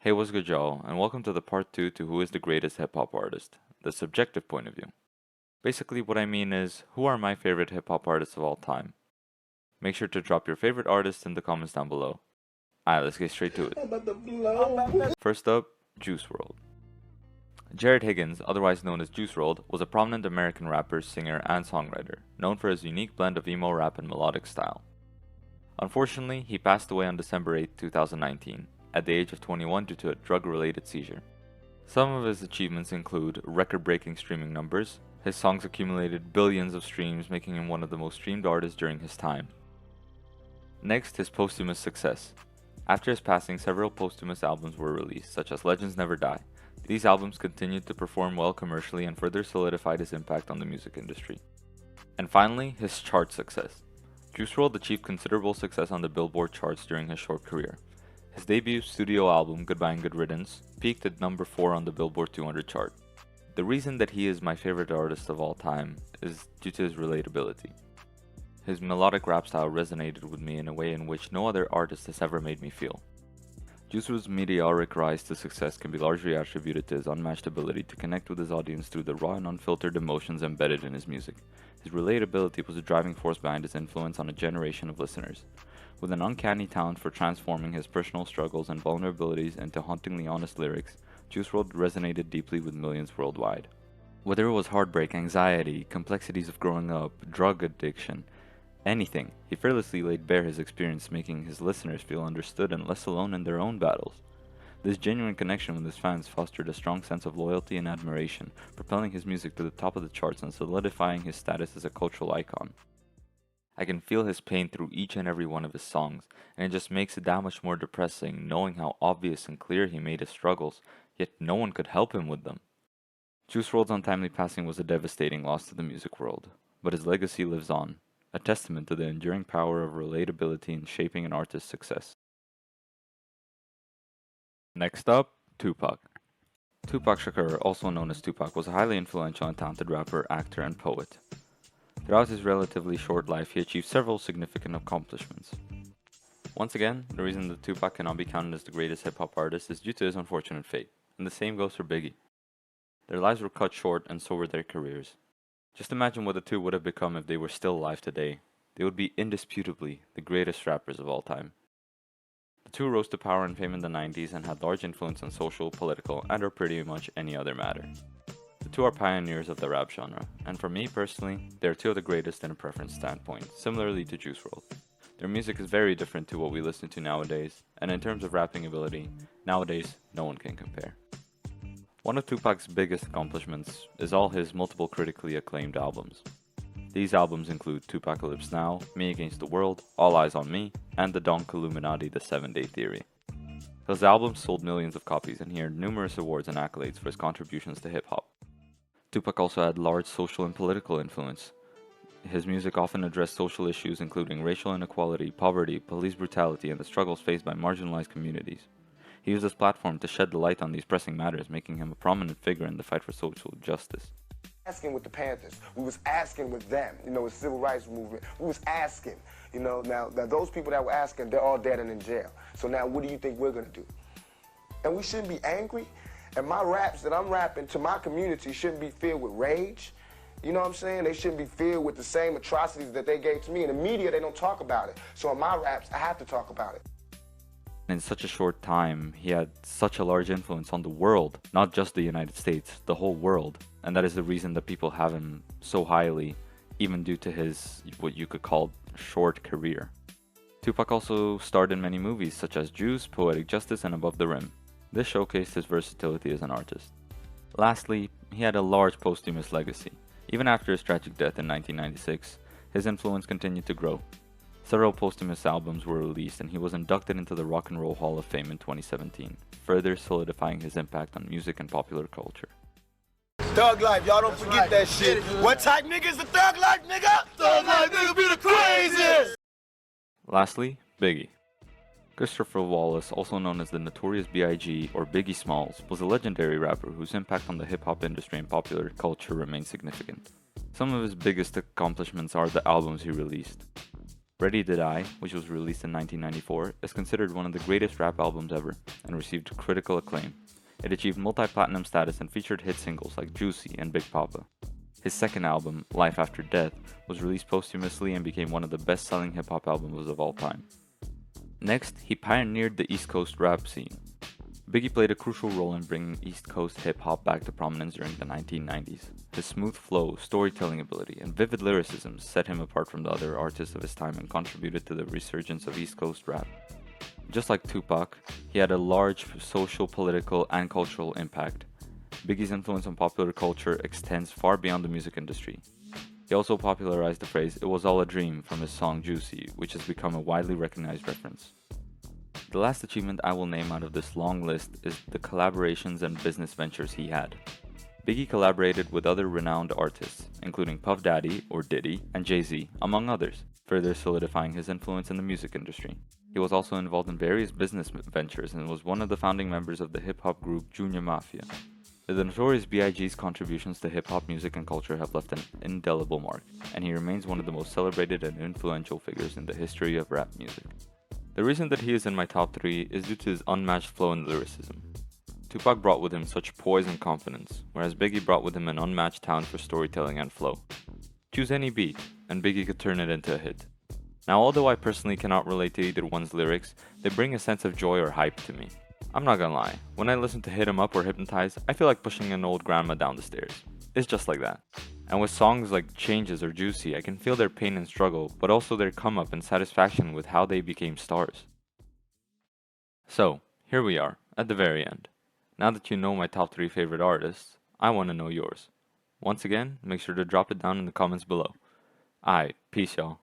Hey, what's good, y'all, and welcome to the part 2 to Who is the Greatest Hip Hop Artist, the subjective point of view. Basically, what I mean is, who are my favorite hip hop artists of all time? Make sure to drop your favorite artist in the comments down below. Alright, let's get straight to it. First up, Juice WRLD. Jared Higgins, otherwise known as Juice WRLD, was a prominent American rapper, singer, and songwriter, known for his unique blend of emo rap and melodic style. Unfortunately, he passed away on December 8, 2019, at the age of 21 due to a drug-related seizure. Some of his achievements include record-breaking streaming numbers. His songs accumulated billions of streams, making him one of the most streamed artists during his time. Next, his posthumous success. After his passing, several posthumous albums were released, such as Legends Never Die. These albums continued to perform well commercially and further solidified his impact on the music industry. And finally, his chart success. Juice WRLD achieved considerable success on the Billboard charts during his short career. His debut studio album, Goodbye and Good Riddance, peaked at number 4 on the Billboard 200 chart. The reason that he is my favorite artist of all time is due to his relatability. His melodic rap style resonated with me in a way in which no other artist has ever made me feel. Juice WRLD's meteoric rise to success can be largely attributed to his unmatched ability to connect with his audience through the raw and unfiltered emotions embedded in his music. His relatability was a driving force behind his influence on a generation of listeners. With an uncanny talent for transforming his personal struggles and vulnerabilities into hauntingly honest lyrics, Juice WRLD resonated deeply with millions worldwide. Whether it was heartbreak, anxiety, complexities of growing up, drug addiction, anything, he fearlessly laid bare his experience, making his listeners feel understood and less alone in their own battles. This genuine connection with his fans fostered a strong sense of loyalty and admiration, propelling his music to the top of the charts and solidifying his status as a cultural icon. I can feel his pain through each and every one of his songs, and it just makes it that much more depressing knowing how obvious and clear he made his struggles, yet no one could help him with them. Juice WRLD's untimely passing was a devastating loss to the music world, but his legacy lives on, a testament to the enduring power of relatability in shaping an artist's success. Next up, Tupac. Tupac Shakur, also known as Tupac, was a highly influential and talented rapper, actor, and poet. Throughout his relatively short life, he achieved several significant accomplishments. Once again, the reason that Tupac cannot be counted as the greatest hip-hop artist is due to his unfortunate fate, and the same goes for Biggie. Their lives were cut short, and so were their careers. Just imagine what the two would have become if they were still alive today. They would be indisputably the greatest rappers of all time. The two rose to power and fame in the 90s and had large influence on social, political, and or pretty much any other matter. The two are pioneers of the rap genre, and for me personally, they are two of the greatest in a preference standpoint, similarly to Juice WRLD. Their music is very different to what we listen to nowadays, and in terms of rapping ability, nowadays no one can compare. One of Tupac's biggest accomplishments is all his multiple critically acclaimed albums. These albums include Tupacalypse Now, Me Against the World, All Eyes on Me, and The Donk Illuminati The 7-Day Theory. His albums sold millions of copies and he earned numerous awards and accolades for his contributions to hip-hop. Tupac also had large social and political influence. His music often addressed social issues including racial inequality, poverty, police brutality, and the struggles faced by marginalized communities. He used his platform to shed the light on these pressing matters, making him a prominent figure in the fight for social justice. Asking with the Panthers, we was asking with them, with civil rights movement, we was asking, now those people that were asking, they're all dead and in jail. So now what do you think we're gonna do? And we shouldn't be angry, and my raps that I'm rapping to my community shouldn't be filled with rage. You know what I'm saying? They shouldn't be filled with the same atrocities that they gave to me. In the media, they don't talk about it. So in my raps, I have to talk about it. In such a short time, he had such a large influence on the world, not just the United States, the whole world. And that is the reason that people have him so highly, even due to his, what you could call, short career. Tupac also starred in many movies such as Juice, Poetic Justice, and Above the Rim. This showcased his versatility as an artist. Lastly, he had a large posthumous legacy. Even after his tragic death in 1996, his influence continued to grow. Several posthumous albums were released and he was inducted into the Rock and Roll Hall of Fame in 2017, further solidifying his impact on music and popular culture. Thug life, y'all don't forget that shit. What type nigga is the thug life, nigga? Thug life nigga be the craziest! Lastly, Biggie. Christopher Wallace, also known as the notorious b.i.g. or Biggie Smalls, was a legendary rapper whose impact on the hip-hop industry and popular culture remains significant. Some of his biggest accomplishments are the albums he released. Ready to Die, which was released in 1994, is considered one of the greatest rap albums ever and received critical acclaim. It achieved multi-platinum status and featured hit singles like Juicy and Big Papa. His second album, Life After Death, was released posthumously and became one of the best-selling hip-hop albums of all time. Next, he pioneered the East Coast rap scene. Biggie played a crucial role in bringing East Coast hip-hop back to prominence during the 1990s. His smooth flow, storytelling ability, and vivid lyricism set him apart from the other artists of his time and contributed to the resurgence of East Coast rap. Just like Tupac, he had a large social, political, and cultural impact. Biggie's influence on popular culture extends far beyond the music industry. He also popularized the phrase "it was all a dream" from his song Juicy, which has become a widely recognized reference. The last achievement I will name out of this long list is the collaborations and business ventures he had. Biggie collaborated with other renowned artists, including Puff Daddy, or Diddy, and Jay-Z, among others, further solidifying his influence in the music industry. He was also involved in various business ventures and was one of the founding members of the hip-hop group Junior Mafia. The notorious b.i.g.'s contributions to hip-hop music and culture have left an indelible mark, and he remains one of the most celebrated and influential figures in the history of rap music. The reason that he is in my top 3 is due to his unmatched flow and lyricism. Tupac brought with him such poise and confidence, whereas Biggie brought with him an unmatched talent for storytelling and flow. Choose any beat, and Biggie could turn it into a hit. Now, although I personally cannot relate to either one's lyrics, they bring a sense of joy or hype to me. I'm not gonna lie, when I listen to Hit 'Em Up or Hypnotize, I feel like pushing an old grandma down the stairs. It's just like that. And with songs like Changes or Juicy, I can feel their pain and struggle, but also their come up and satisfaction with how they became stars. So, here we are, at the very end. Now that you know my top 3 favorite artists, I want to know yours. Once again, make sure to drop it down in the comments below. Alright, peace y'all.